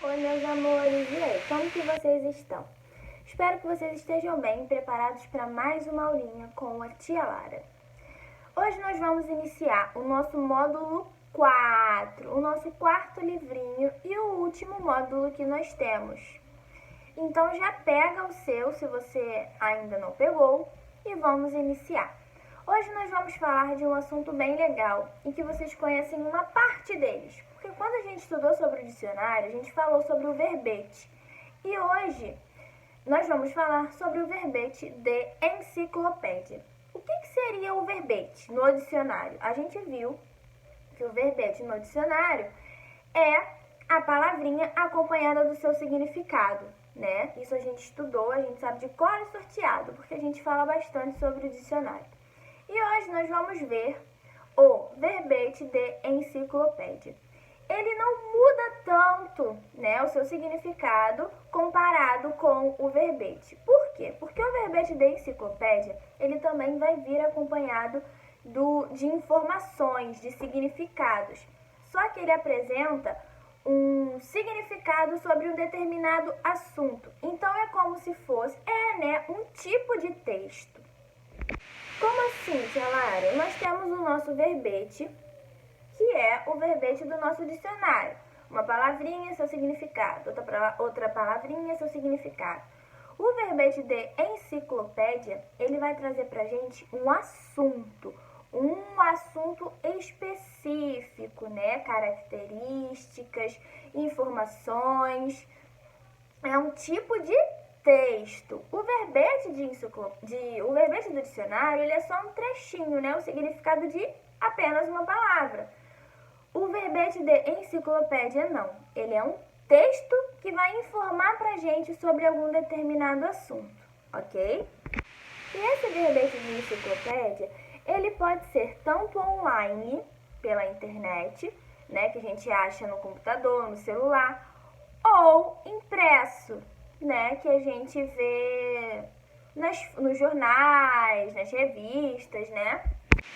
Oi, meus amores, e aí, como que vocês estão? Espero que vocês estejam bem preparados para mais uma aulinha com a tia Lara. Hoje nós vamos iniciar o nosso módulo 4, o nosso quarto livrinho e o último módulo que nós temos. Então já pega o seu, se você ainda não pegou, e vamos iniciar. Hoje nós vamos falar de um assunto bem legal e que vocês conhecem uma parte deles. Porque quando a gente estudou sobre o dicionário, a gente falou sobre o verbete. E hoje nós vamos falar sobre o verbete de enciclopédia. O que seria o verbete no dicionário? A gente viu que o verbete no dicionário é a palavrinha acompanhada do seu significado, né? Isso a gente estudou, a gente sabe de cor e sorteado, porque a gente fala bastante sobre o dicionário. E hoje nós vamos ver o verbete de enciclopédia. Ele não muda tanto, né, o seu significado comparado com o verbete. Por quê? Porque o verbete de enciclopédia, ele também vai vir acompanhado de informações, de significados. Só que ele apresenta um significado sobre um determinado assunto. Então é como se fosse, um tipo de texto. Como assim, tia Lara? Nós temos o nosso verbete, que é o verbete do nosso dicionário. Uma palavrinha, seu significado. Outra palavrinha, seu significado. O verbete de enciclopédia, ele vai trazer pra gente um assunto específico, né? Características, informações. É um tipo de texto. O verbete o verbete do dicionário, ele é só um trechinho, né? O significado de apenas uma palavra. O verbete de enciclopédia não. Ele é um texto que vai informar pra gente sobre algum determinado assunto, ok? E esse verbete de enciclopédia, ele pode ser tanto online, pela internet, né? Que a gente acha no computador, no celular, ou impresso, né, que a gente vê nos jornais, nas revistas, né?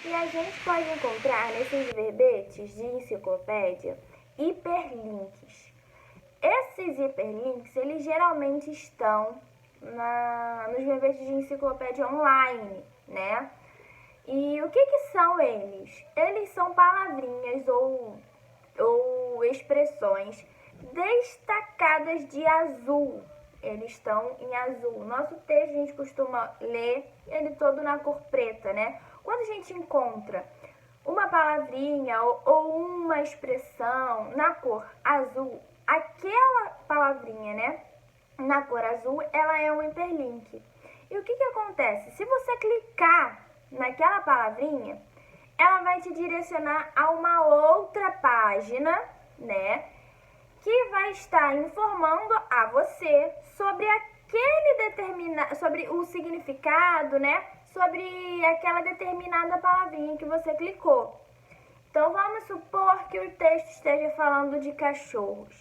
E a gente pode encontrar nesses verbetes de enciclopédia hiperlinks. Esses hiperlinks, eles geralmente estão nos verbetes de enciclopédia online, né? E o que são eles? Eles são palavrinhas ou expressões destacadas de azul. Eles estão em azul. Nosso texto a gente costuma ler ele todo na cor preta, né? Quando a gente encontra uma palavrinha ou uma expressão na cor azul, aquela palavrinha, né, na cor azul, ela é um hiperlink. E o que acontece? Se você clicar naquela palavrinha, ela vai te direcionar a uma outra página, né, que vai estar informando a você sobre sobre o significado, né? Sobre aquela determinada palavrinha que você clicou. Então vamos supor que o texto esteja falando de cachorros.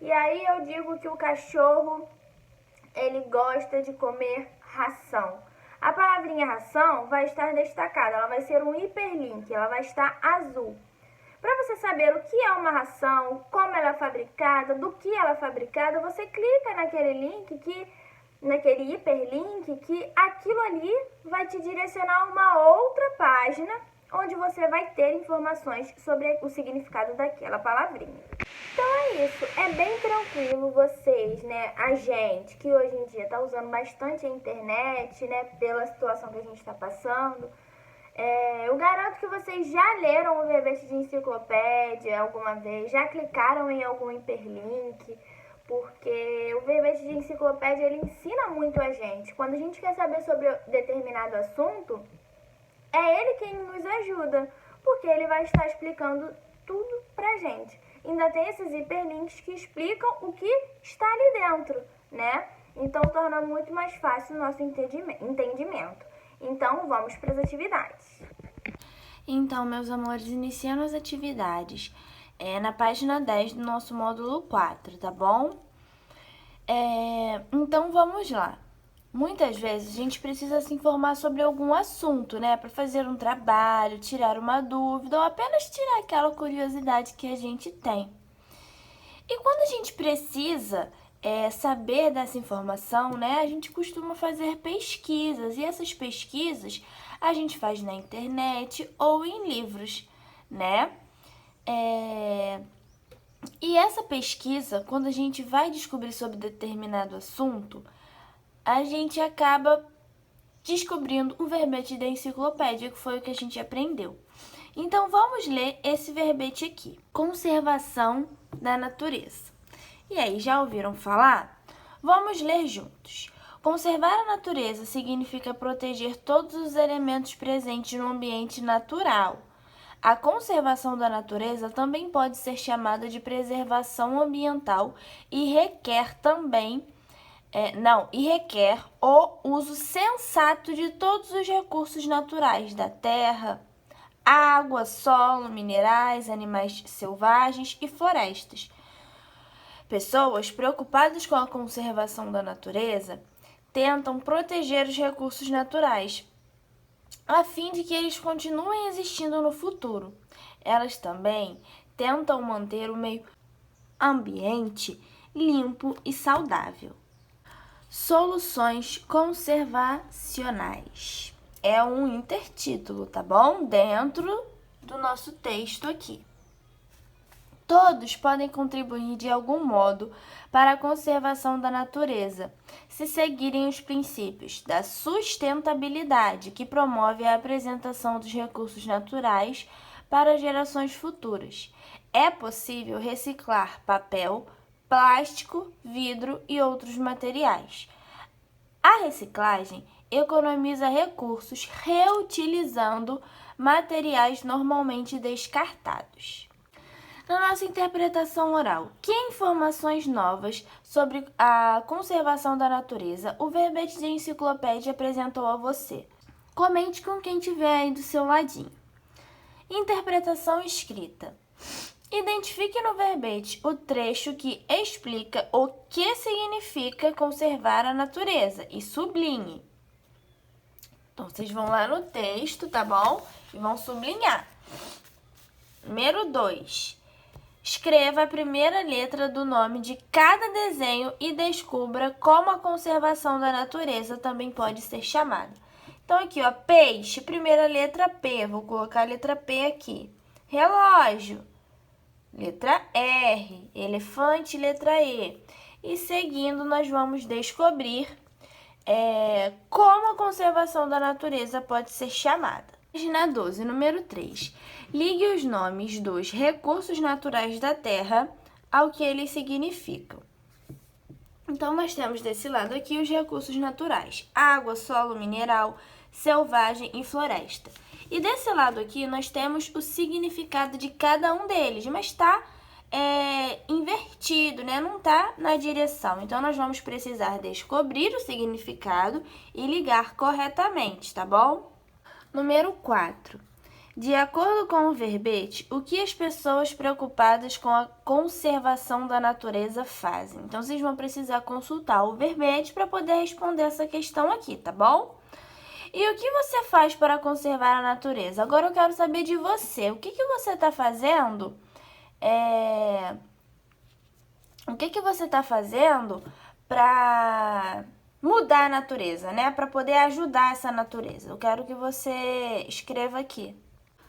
E aí eu digo que o cachorro, ele gosta de comer ração. A palavrinha ração vai estar destacada, ela vai ser um hiperlink, ela vai estar azul. Para você saber o que é uma ração, como ela é fabricada, do que ela é fabricada, você clica naquele hiperlink, que aquilo ali vai te direcionar a uma outra página, onde você vai ter informações sobre o significado daquela palavrinha. Então é isso, é bem tranquilo vocês, né, a gente que hoje em dia está usando bastante a internet, né, pela situação que a gente está passando. Eu garanto que vocês já leram o verbete de enciclopédia alguma vez, já clicaram em algum hiperlink, porque o verbete de enciclopédia, ele ensina muito a gente. Quando a gente quer saber sobre determinado assunto, é ele quem nos ajuda, porque ele vai estar explicando tudo pra gente. Ainda tem esses hiperlinks que explicam o que está ali dentro, né? Então torna muito mais fácil o nosso entendimento. Então, vamos para as atividades. Então, meus amores, iniciando as atividades na página 10 do nosso módulo 4, tá bom? Então, vamos lá. Muitas vezes a gente precisa se informar sobre algum assunto, né? Para fazer um trabalho, tirar uma dúvida ou apenas tirar aquela curiosidade que a gente tem. E quando a gente precisa saber dessa informação, né, a gente costuma fazer pesquisas, e essas pesquisas a gente faz na internet ou em livros, né? E essa pesquisa, quando a gente vai descobrir sobre determinado assunto, a gente acaba descobrindo o verbete da enciclopédia, que foi o que a gente aprendeu. Então, vamos ler esse verbete aqui. Conservação da natureza. E aí, já ouviram falar? Vamos ler juntos. Conservar a natureza significa proteger todos os elementos presentes no ambiente natural. A conservação da natureza também pode ser chamada de preservação ambiental e requer o uso sensato de todos os recursos naturais da terra, água, solo, minerais, animais selvagens e florestas. Pessoas preocupadas com a conservação da natureza tentam proteger os recursos naturais, a fim de que eles continuem existindo no futuro. Elas também tentam manter o meio ambiente limpo e saudável. Soluções conservacionais. É um intertítulo, tá bom? Dentro do nosso texto aqui. Todos podem contribuir de algum modo para a conservação da natureza, se seguirem os princípios da sustentabilidade, que promove a apresentação dos recursos naturais para gerações futuras. É possível reciclar papel, plástico, vidro e outros materiais. A reciclagem economiza recursos reutilizando materiais normalmente descartados. Na nossa interpretação oral, que informações novas sobre a conservação da natureza o verbete de enciclopédia apresentou a você? Comente com quem estiver aí do seu ladinho. Interpretação escrita. Identifique no verbete o trecho que explica o que significa conservar a natureza e sublinhe. Então, vocês vão lá no texto, tá bom? E vão sublinhar. Número 2. Escreva a primeira letra do nome de cada desenho e descubra como a conservação da natureza também pode ser chamada. Então, aqui, ó, peixe, primeira letra P. Vou colocar a letra P aqui. Relógio, letra R. Elefante, letra E. E seguindo, nós vamos descobrir como a conservação da natureza pode ser chamada. Página 12, número 3. Ligue os nomes dos recursos naturais da Terra ao que eles significam. Então, nós temos desse lado aqui os recursos naturais: água, solo, mineral, selvagem e floresta. E desse lado aqui, nós temos o significado de cada um deles, mas está invertido, né? Não está na direção. Então, nós vamos precisar descobrir o significado e ligar corretamente, tá bom? Número 4. De acordo com o verbete, o que as pessoas preocupadas com a conservação da natureza fazem? Então, vocês vão precisar consultar o verbete para poder responder essa questão aqui, tá bom? E o que você faz para conservar a natureza? Agora eu quero saber de você. O que você está fazendo? O que você está fazendo para mudar a natureza, né? Para poder ajudar essa natureza. Eu quero que você escreva aqui.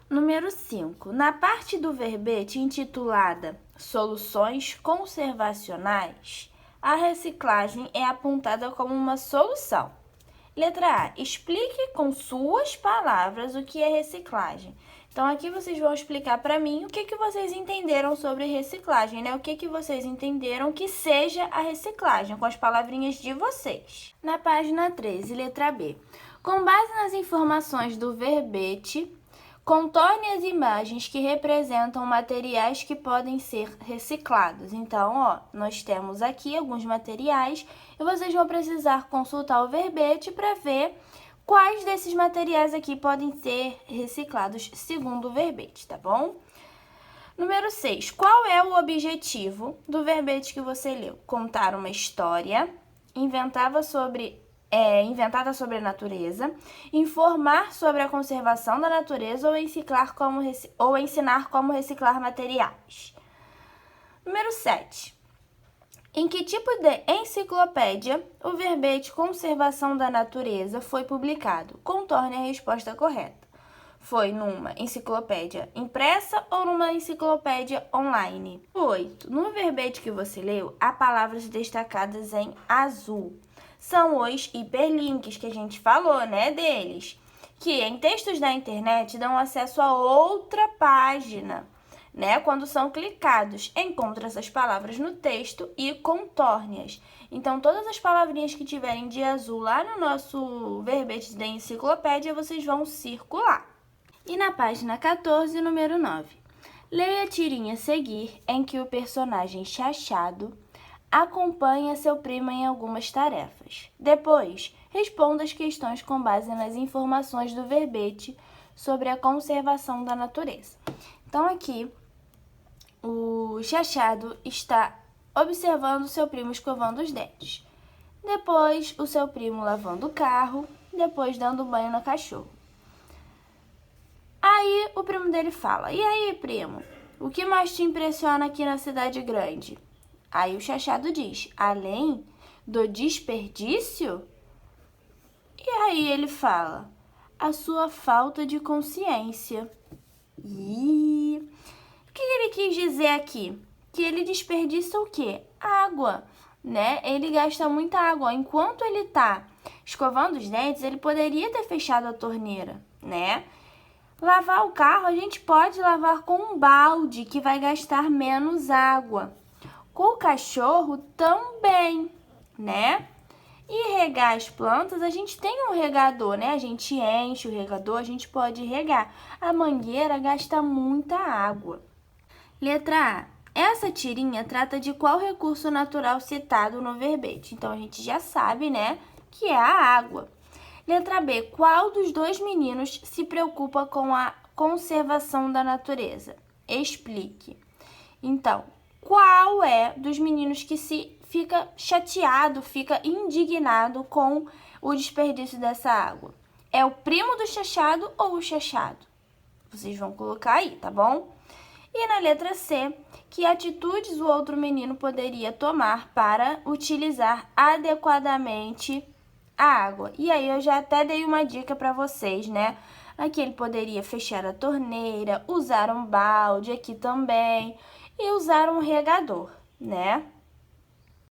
Número 5. Na parte do verbete intitulada Soluções Conservacionais, a reciclagem é apontada como uma solução. Letra A. Explique com suas palavras o que é reciclagem. Então, aqui vocês vão explicar para mim o que vocês entenderam sobre reciclagem, né? O que vocês entenderam que seja a reciclagem, com as palavrinhas de vocês. Na página 13, letra B. Com base nas informações do verbete, contorne as imagens que representam materiais que podem ser reciclados. Então, ó, nós temos aqui alguns materiais e vocês vão precisar consultar o verbete para ver quais desses materiais aqui podem ser reciclados segundo o verbete, tá bom? Número 6. Qual é o objetivo do verbete que você leu? Contar uma história inventada sobre a natureza, informar sobre a conservação da natureza ou ensinar como reciclar materiais. Número 7. Em que tipo de enciclopédia o verbete conservação da natureza foi publicado? Contorne a resposta correta. Foi numa enciclopédia impressa ou numa enciclopédia online? 8. No verbete que você leu, há palavras destacadas em azul. São os hiperlinks que a gente falou, né, deles, que em textos da internet dão acesso a outra página, né? Quando são clicados, encontra essas palavras no texto e contorne-as. Então, todas as palavrinhas que tiverem de azul lá no nosso verbete da enciclopédia, vocês vão circular. E na página 14, número 9, leia a tirinha a seguir em que o personagem Chachado acompanha seu primo em algumas tarefas. Depois, responda as questões com base nas informações do verbete sobre a conservação da natureza. Então, aqui, o Chachado está observando seu primo escovando os dentes. Depois, o seu primo lavando o carro. Depois, dando banho no cachorro. Aí, o primo dele fala: "E aí, primo, o que mais te impressiona aqui na cidade grande?" Aí o Chachado diz: "Além do desperdício?" E aí ele fala: "A sua falta de consciência." E o que ele quis dizer aqui? Que ele desperdiça o quê? Água, né? Ele gasta muita água. Enquanto ele tá escovando os dentes, ele poderia ter fechado a torneira, né? Lavar o carro, a gente pode lavar com um balde, que vai gastar menos água. Com o cachorro também, né? E regar as plantas, a gente tem um regador, né? A gente enche o regador, a gente pode regar. A mangueira gasta muita água. Letra A. Essa tirinha trata de qual recurso natural citado no verbete? Então, a gente já sabe, né, que é a água. Letra B. Qual dos dois meninos se preocupa com a conservação da natureza? Explique. Então, qual é dos meninos que fica chateado, fica indignado com o desperdício dessa água? É o primo do Chachado ou o Chachado? Vocês vão colocar aí, tá bom? E na letra C, que atitudes o outro menino poderia tomar para utilizar adequadamente a água? E aí eu já até dei uma dica para vocês, né? Aqui ele poderia fechar a torneira, usar um balde aqui também e usar um regador, né?